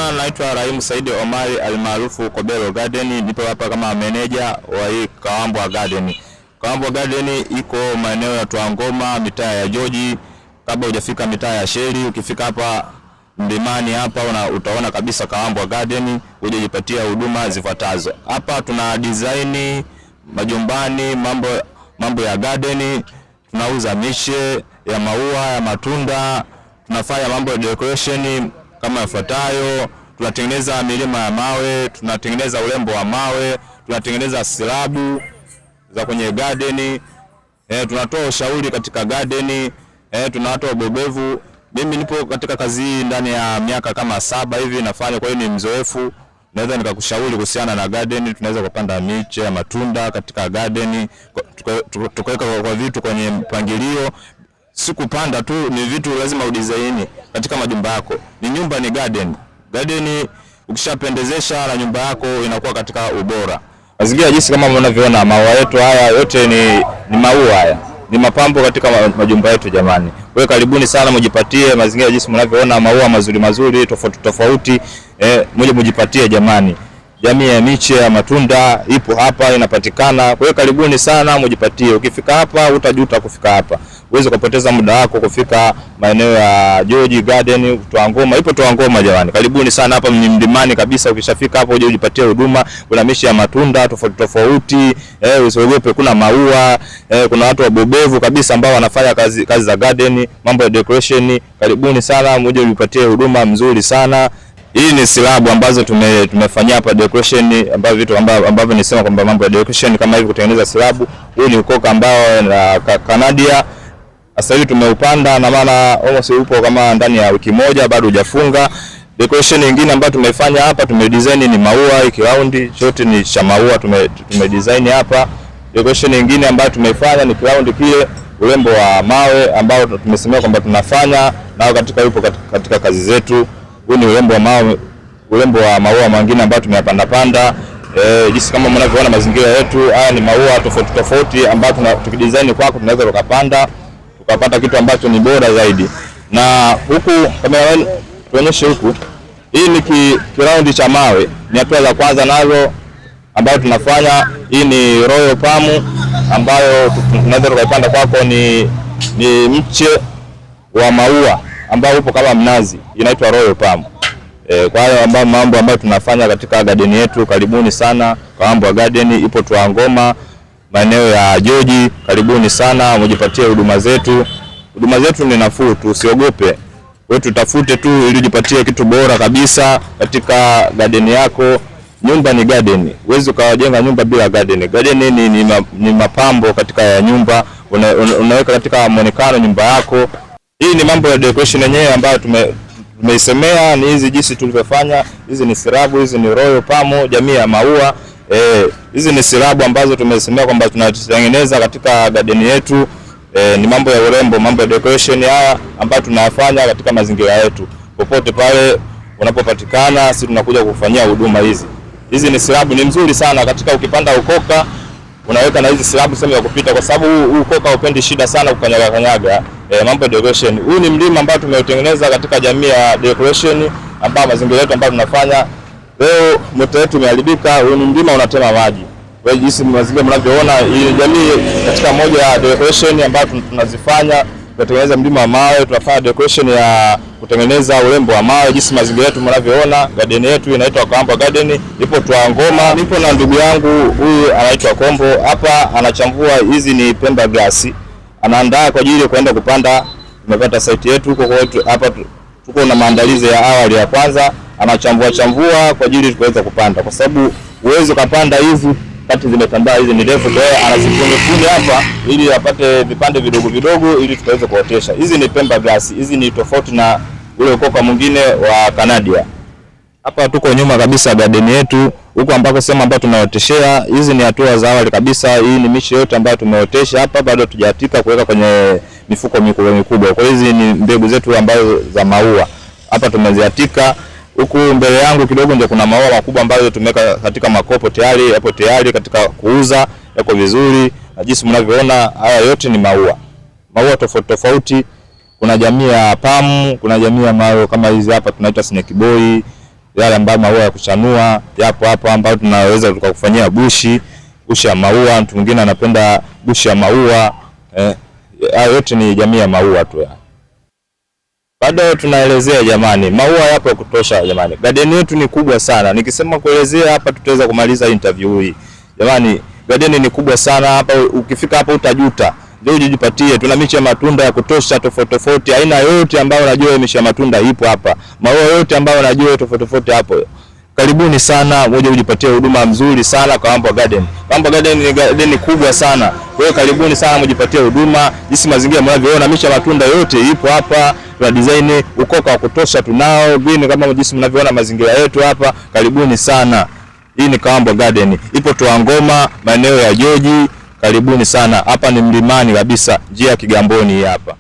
majina naitwa Rahim Said Omari almaarufu Kobelo Garden. Nipo hapa kama meneja wa hii Kawambwa Garden. Kawambwa Garden iko maeneo ya Twangoma, mitaa ya George. Kabla hujafika mitaa ya Sheri, ukifika hapa Mlimani hapa utaona kabisa Kawambwa Garden, uje jipatia huduma zifuatazo. Hapa tuna design majumbani, mambo ya garden, tunauza miche ya maua, ya matunda, tunafanya mambo ya decoration kama yafuatayo. Tunatengeneza milima ya mawe, tunatengeneza urembo wa mawe, tunatengeneza silabu za kwenye garden, tunatoa ushauri katika garden, tunatoa ubobevu. Mimi nipo katika kazi hii ndani ya miaka kama 7 hivi nafanya, kwa hiyo ni mzoefu. Naweza nikakushauri kuhusiana na garden. Tunaweza kupanda miche ya matunda katika garden, tukaweka kwa vitu kwenye mpangilio. Si kupanda tu, ni vitu lazima udesign katika majumba yako. Ni nyumba ni garden. Garden ukishapendezesha na nyumba yako inakuwa katika ubora. Mazingira jinsi kama mnavyoona, maua yetu haya yote ni maua haya. Ni mapambo katika majumba yetu jamani. Kwa hiyo karibuni sana mjipatie mazingira jinsi mnavyoona, maua mazuri tofauti, mje mjipatie jamani. Jamii ya miche ya matunda ipo hapa inapatikana. Kwa hiyo karibuni sana mjipatie. Ukifika hapa utajuta kufika hapa. Uweze kupoteza muda wako kufika maeneo ya George Garden, Twangoma. Ipo Twangoma jamani. Karibuni sana hapa Mlimani kabisa. Ukishafika hapo uje ujipatie huduma. Kuna miche ya matunda tofauti, usiogope, kuna maua, kuna watu wabobevu kabisa ambao wanafanya kazi za garden, mambo ya decoration. Karibuni sana mje ujipatie huduma mzuri sana. Hii ni silabu ambazo tumefanyia hapa decoration, ambavyo vitu ambavyo nisema kwamba mambo ya decoration kama hivi kutengeneza silabu. Huu ni ukoka ambao na Canada. Sasa hivi tumeupanda na maana almost upo kama ndani ya wiki moja, bado hujafunga. Decoration nyingine ambayo tumefanya hapa, tumedesign ni maua, kiraundi chote ni cha maua tumedesign hapa. Decoration nyingine ambayo tumefanya ni kiraundi kile, urembo wa mawe ambao tumesemea kwamba tunafanya nao katika kazi zetu. Huu ni urembo wa maua mengine ambayo tumeyapanda. Jinsi kama mnavyoona mazingira yetu, haya ni maua tofauti ambayo tukidesign kwako tunaweza tukapata kitu ambacho ni bora zaidi. Na huku kama tuonyeshe huku, hii ni kiraundi cha mawe, ni hatua za kwanza nazo ambayo tunafanya. Hii ni royal palm ambayo tunaweza tukapanda kwako, ni mche wa maua ambao upo kama mnazi, inaitwa royal palm. Kwa hiyo mambo ambayo tunafanya katika garden yetu, karibuni sana Kawambwa Garden. Ipo Twangoma maeneo ya George. Karibuni sana mjipatie huduma zetu. Huduma zetu ni nafuu tu, usiogope. Wewe tutafute tu ili ujipatie kitu bora kabisa katika garden yako. Nyumba ni garden. Uweze ukajenga nyumba bila garden. Garden ni mapambo katika ya nyumba. Unaweka katika muonekano nyumba yako. Hii ni mambo ya decoration yenyewe ambayo tumeisemea, ni hizi jinsi tulivyofanya. Hizi ni silabu, hizi ni royal palm, jamii ya maua. Hizi ni silabu ambazo tumesemea kwamba tunatengeneza katika garden yetu. Ni mambo ya urembo, mambo ya decoration haya ambayo tunayafanya katika mazingira yetu. Popote pale unapopatikana, sisi tunakuja kufanyia huduma hizi. Hizi ni silabu, ni mzuri sana katika ukipanda ukoka, unaweka na hizi silabu sema ya kupita, kwa sababu huu ukoka upendi shida sana kukanyaga. Mambo ya decoration. Huu ni mlima ambao tumeutengeneza katika jamii ya decoration, ambao mazingira yetu ambayo tunafanya. Leo moto wetu umeharibika, huu ni mlima unatema maji. Kwa hiyo jinsi mazingira mnavyoona, hii jamii katika moja ya decoration ambayo tunazifanya, tunatengeneza mlima wa mawe, tunafanya decoration ya kutengeneza urembo wa mawe. Jinsi mazingira yetu mnavyoona, garden yetu inaitwa Kawambwa Garden, ipo Twangoma. Nipo na ndugu yangu huyu anaitwa Kombo. Hapa anachambua, hizi ni pemba grass. Anaandaa kwa ajili ya kwenda kupanda. Tumepata site yetu huko kwetu hapa, tuko na maandalizi ya awali ya kwanza. Anachambua kwa ajili tuweze kupanda, kwa sababu uwezo kupanda hizi kati zimetambaa, hizi ni refu, kwa hiyo anazifunga hapa ili apate vipande vidogo ili tuweze kuotesha. Hizi ni pemba grass, hizi ni tofauti na ule ukoka mwingine wa Canada. Hapa tuko nyuma kabisa garden yetu, huko ambako sema ambapo tunaoteshea. Hizi ni hatua za awali kabisa. Hii ni miche yote ambayo tumeotesha hapa, bado tujatika kuweka kwenye mifuko mikubwa. Kwa hizi ni mbegu zetu ambazo za maua. Hapa tumeziatika. Huku mbele yangu kidogo ndio kuna maua makubwa ambayo tumeweka katika makopo tayari, hapo tayari katika kuuza, yako vizuri. Na jinsi mnavyoona, haya yote ni maua. Maua tofauti. Kuna jamii ya palm, kuna jamii ya maua kama hizi hapa tunaita snake boy. yale ambayo maua ya kuchanua yapo hapa, ambayo tunaweza tukakufanyia bushi ya maua. Mtu mwingine anapenda bushi ya maua, hayo yote ni jamii ya maua tu. Bado tunaelezea jamani, maua yapo ya kutosha jamani. Garden yetu ni kubwa sana. Nikisema kuelezea hapa tutaweza kumaliza interview hii. Jamani, garden ni kubwa sana hapa, ukifika hapa utajuta. Ndio ujipatie, tuna miche ya matunda ya kutosha tofauti tofauti, aina yote ambayo unajua miche ya matunda ipo hapa. Maua yote ambayo unajua tofauti tofauti hapo. Karibuni sana, moja ujipatie huduma nzuri sana Kawambwa Garden. Kawambwa Garden ni garden kubwa sana. Kwa hiyo karibuni sana mjipatie huduma. Jinsi mazingira mnavyoona, miche ya matunda yote ipo hapa. Tuna design ukoka wa kutosha tunao, green kama jinsi mnavyoona mazingira yetu hapa. Karibuni sana. Hii ni Kawambwa Garden. Ipo Tuangoma, maeneo ya Joji. Karibuni sana. Hapa ni mlimani kabisa, njia ya Kigamboni hapa.